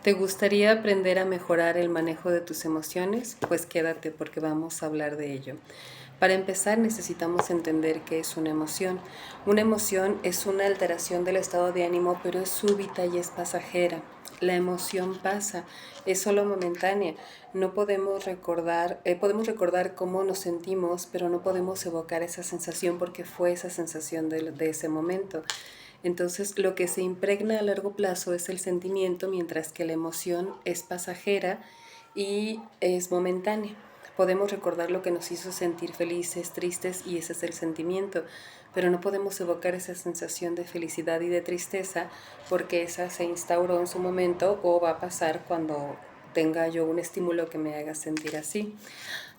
¿Te gustaría aprender a mejorar el manejo de tus emociones? Pues quédate porque vamos a hablar de ello. Para empezar, necesitamos entender qué es una emoción. Una emoción es una alteración del estado de ánimo, pero es súbita y es pasajera. La emoción pasa, es solo momentánea. No podemos recordar cómo nos sentimos, pero no podemos evocar esa sensación porque fue esa sensación de ese momento. Entonces, lo que se impregna a largo plazo es el sentimiento, mientras que la emoción es pasajera y es momentánea. Podemos recordar lo que nos hizo sentir felices, tristes, y ese es el sentimiento, pero no podemos evocar esa sensación de felicidad y de tristeza porque esa se instauró en su momento o va a pasar cuando tenga yo un estímulo que me haga sentir así.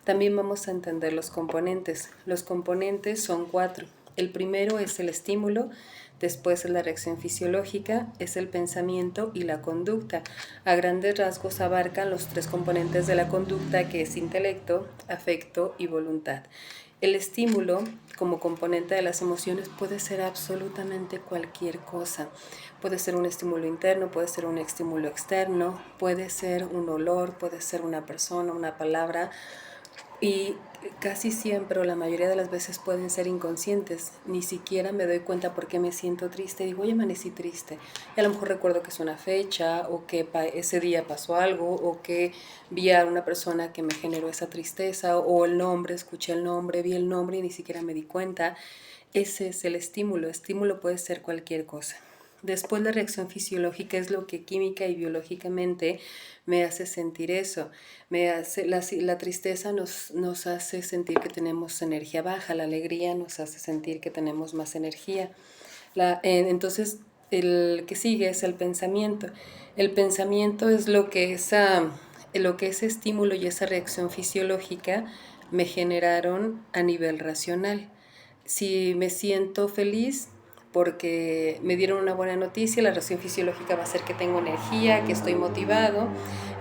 También vamos a entender los componentes. Los componentes son 4. El primero es el estímulo, después es la reacción fisiológica, es el pensamiento y la conducta. A grandes rasgos abarcan los 3 componentes de la conducta, que es intelecto, afecto y voluntad. El estímulo, como componente de las emociones, puede ser absolutamente cualquier cosa. Puede ser un estímulo interno, puede ser un estímulo externo, puede ser un olor, puede ser una persona, una palabra, y casi siempre o la mayoría de las veces pueden ser inconscientes. Ni siquiera me doy cuenta por qué me siento triste. Digo, oye, amanecí triste. Y a lo mejor recuerdo que es una fecha o que ese día pasó algo o que vi a una persona que me generó esa tristeza o el nombre, escuché el nombre, vi el nombre y ni siquiera me di cuenta. Ese es el estímulo. Estímulo puede ser cualquier cosa. Después la reacción fisiológica es lo que química y biológicamente me hace sentir eso. La tristeza nos hace sentir que tenemos energía baja, la alegría nos hace sentir que tenemos más energía. Entonces, el que sigue es el pensamiento. El pensamiento es lo que ese estímulo y esa reacción fisiológica me generaron a nivel racional. Si me siento feliz porque me dieron una buena noticia, la reacción fisiológica va a ser que tengo energía, que estoy motivado,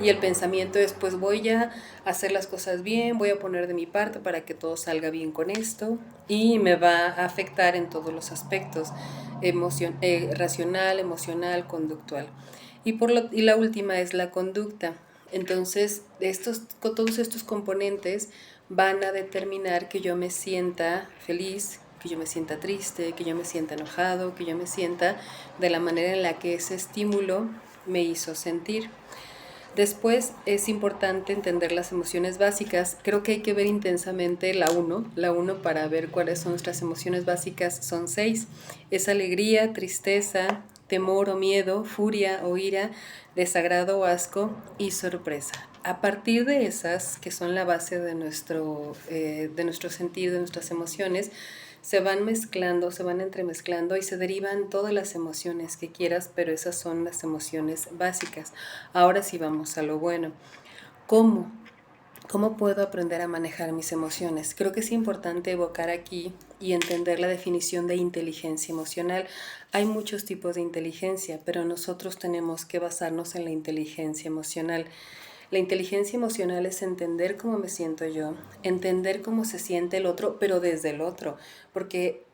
y el pensamiento es, pues voy a hacer las cosas bien, voy a poner de mi parte para que todo salga bien con esto, y me va a afectar en todos los aspectos, racional, emocional, conductual. Y la última es la conducta. Entonces, todos estos componentes van a determinar que yo me sienta feliz, que yo me sienta triste, que yo me sienta enojado, que yo me sienta de la manera en la que ese estímulo me hizo sentir. Después es importante entender las emociones básicas. Creo que hay que ver intensamente la uno para ver cuáles son nuestras emociones básicas. Son 6. Es alegría, tristeza, temor o miedo, furia o ira, desagrado o asco y sorpresa. A partir de esas, que son la base de nuestro sentido, de nuestras emociones, se van mezclando, se van entremezclando y se derivan todas las emociones que quieras, pero esas son las emociones básicas. Ahora sí vamos a lo bueno. ¿Cómo? ¿Cómo puedo aprender a manejar mis emociones? Creo que es importante evocar aquí y entender la definición de inteligencia emocional. Hay muchos tipos de inteligencia, pero nosotros tenemos que basarnos en la inteligencia emocional. La inteligencia emocional es entender cómo me siento yo, entender cómo se siente el otro, pero desde el otro, porque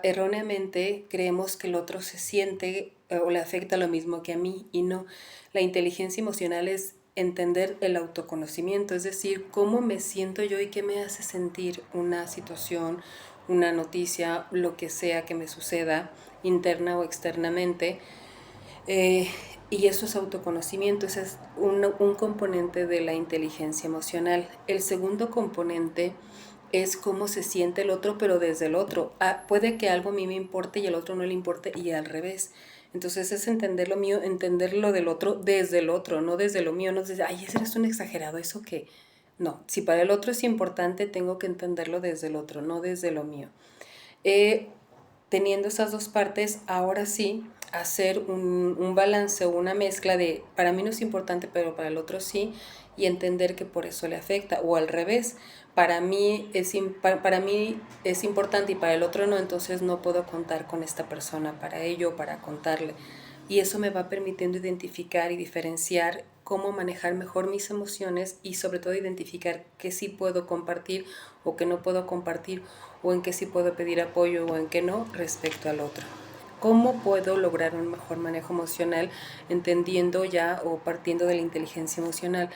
erróneamente creemos que el otro se siente o le afecta lo mismo que a mí, y no. La inteligencia emocional es entender el autoconocimiento, es decir, cómo me siento yo y qué me hace sentir una situación, una noticia, lo que sea que me suceda, interna o externamente. Eh, y eso es autoconocimiento, ese es un componente de la inteligencia emocional. El segundo componente es cómo se siente el otro, pero desde el otro. Puede que algo a mí me importe y al otro no le importe, y al revés. Entonces es entender lo mío, entender lo del otro desde el otro, no desde lo mío, no desde, ay, ese eres un exagerado, ¿eso qué? No, si para el otro es importante, tengo que entenderlo desde el otro, no desde lo mío. Eh, Teniendo esas dos partes, ahora sí, hacer un balance o una mezcla de, para mí no es importante, pero para el otro sí, y entender que por eso le afecta, o al revés, para mí es importante y para el otro no, entonces no puedo contar con esta persona para ello, para contarle. Y eso me va permitiendo identificar y diferenciar cómo manejar mejor mis emociones, y sobre todo identificar qué sí puedo compartir o qué no puedo compartir, o en qué sí puedo pedir apoyo o en qué no respecto al otro. ¿Cómo puedo lograr un mejor manejo emocional entendiendo ya o partiendo de la inteligencia emocional?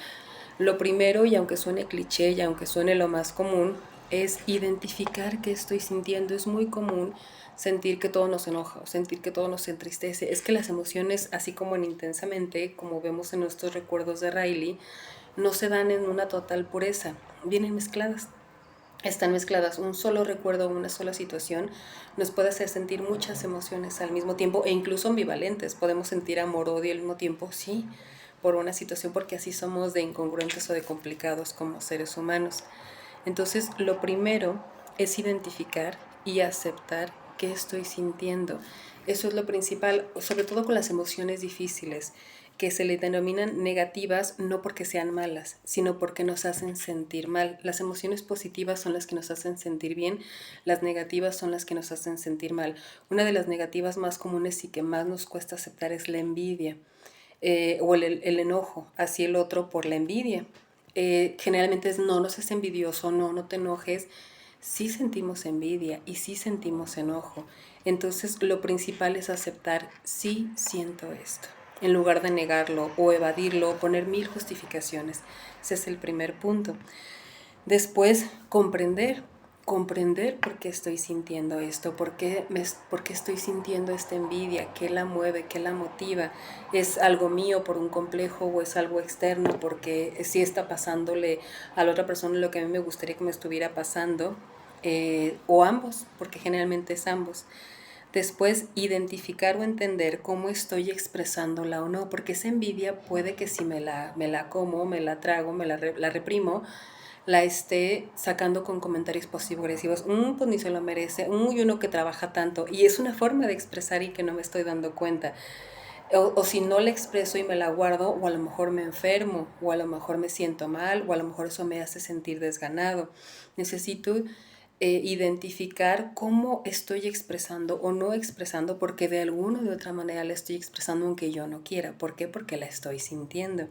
Lo primero, y aunque suene cliché y aunque suene lo más común, es identificar qué estoy sintiendo. Es muy común sentir que todo nos enoja, sentir que todo nos entristece. Es que las emociones, así como en Intensamente, como vemos en nuestros recuerdos de Riley, no se dan en una total pureza, vienen mezcladas. Están mezcladas. Un solo recuerdo, una sola situación nos puede hacer sentir muchas emociones al mismo tiempo e incluso ambivalentes. Podemos sentir amor o odio al mismo tiempo, sí, por una situación, porque así somos de incongruentes o de complicados como seres humanos. Entonces, lo primero es identificar y aceptar qué estoy sintiendo. Eso es lo principal, sobre todo con las emociones difíciles, que se le denominan negativas no porque sean malas, sino porque nos hacen sentir mal. Las emociones positivas son las que nos hacen sentir bien, las negativas son las que nos hacen sentir mal. Una de las negativas más comunes y que más nos cuesta aceptar es la envidia. O el enojo hacia el otro por la envidia. Generalmente es no seas envidioso, no te enojes. Sí sentimos envidia y sí sentimos enojo. Entonces lo principal es aceptar, sí siento esto, en lugar de negarlo o evadirlo o poner mil justificaciones. Ese es el primer punto. Después, comprender por qué estoy sintiendo esto, por qué estoy sintiendo esta envidia, qué la mueve, qué la motiva. ¿Es algo mío por un complejo o es algo externo porque sí está pasándole a la otra persona lo que a mí me gustaría que me estuviera pasando? O ambos, porque generalmente es ambos. Después, identificar o entender cómo estoy expresándola o no, porque esa envidia puede que si me la como, me la trago, la reprimo, la esté sacando con comentarios pasivo-agresivos. Pues ni se lo merece. Y uno que trabaja tanto. Y es una forma de expresar y que no me estoy dando cuenta. O si no la expreso y me la guardo, o a lo mejor me enfermo, o a lo mejor me siento mal, o a lo mejor eso me hace sentir desganado. Necesito identificar cómo estoy expresando o no expresando, porque de alguna o de otra manera la estoy expresando aunque yo no quiera. ¿Por qué? Porque la estoy sintiendo.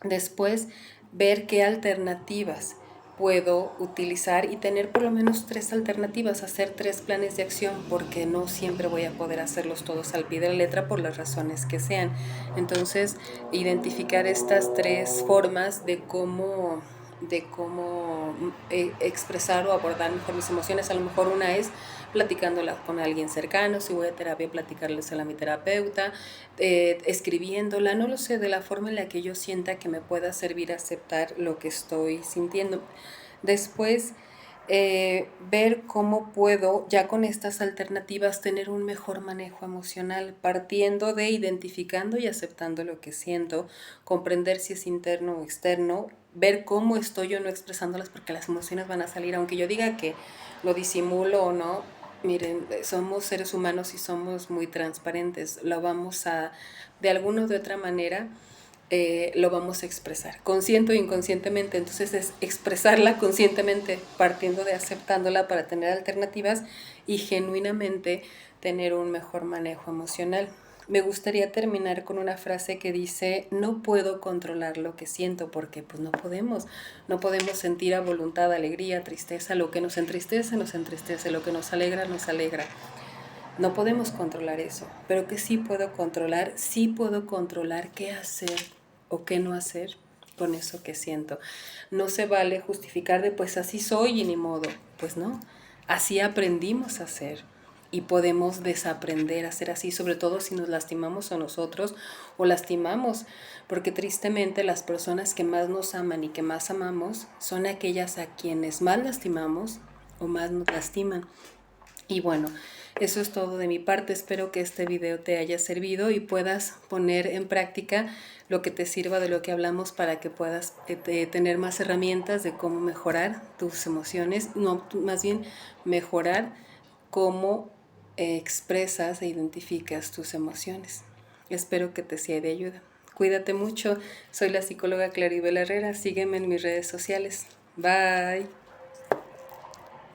Después, ver qué alternativas puedo utilizar y tener por lo menos 3 alternativas, hacer 3 planes de acción, porque no siempre voy a poder hacerlos todos al pie de la letra por las razones que sean. Entonces, identificar estas 3 formas de cómo expresar o abordar mejor mis emociones. A lo mejor una es platicándola con alguien cercano, si voy a terapia, platicársela a mi terapeuta, escribiéndola, no lo sé, de la forma en la que yo sienta que me pueda servir a aceptar lo que estoy sintiendo. Después, ver cómo puedo, ya con estas alternativas, tener un mejor manejo emocional, partiendo de identificando y aceptando lo que siento, comprender si es interno o externo, ver cómo estoy o no expresándolas, porque las emociones van a salir, aunque yo diga que lo disimulo o no. Miren, somos seres humanos y somos muy transparentes, lo vamos a, de alguna o de otra manera, lo vamos a expresar, consciente o inconscientemente. Entonces es expresarla conscientemente, partiendo de aceptándola para tener alternativas y genuinamente tener un mejor manejo emocional. Me gustaría terminar con una frase que dice: no puedo controlar lo que siento, porque pues no podemos sentir a voluntad alegría, tristeza. Lo que nos entristece, lo que nos alegra, nos alegra. No podemos controlar eso, pero que sí puedo controlar qué hacer o qué no hacer con eso que siento. No se vale justificar de pues así soy y ni modo. Pues no, así aprendimos a ser y podemos desaprender a ser así, sobre todo si nos lastimamos a nosotros o lastimamos, porque tristemente las personas que más nos aman y que más amamos son aquellas a quienes más lastimamos o más nos lastiman. Y bueno, eso es todo de mi parte. Espero que este video te haya servido y puedas poner en práctica lo que te sirva de lo que hablamos, para que puedas tener más herramientas de cómo mejorar tus emociones, no, más bien mejorar cómo expresas e identificas tus emociones. Espero que te sea de ayuda. Cuídate mucho. Soy la psicóloga Claribel Herrera. Sígueme en mis redes sociales. Bye.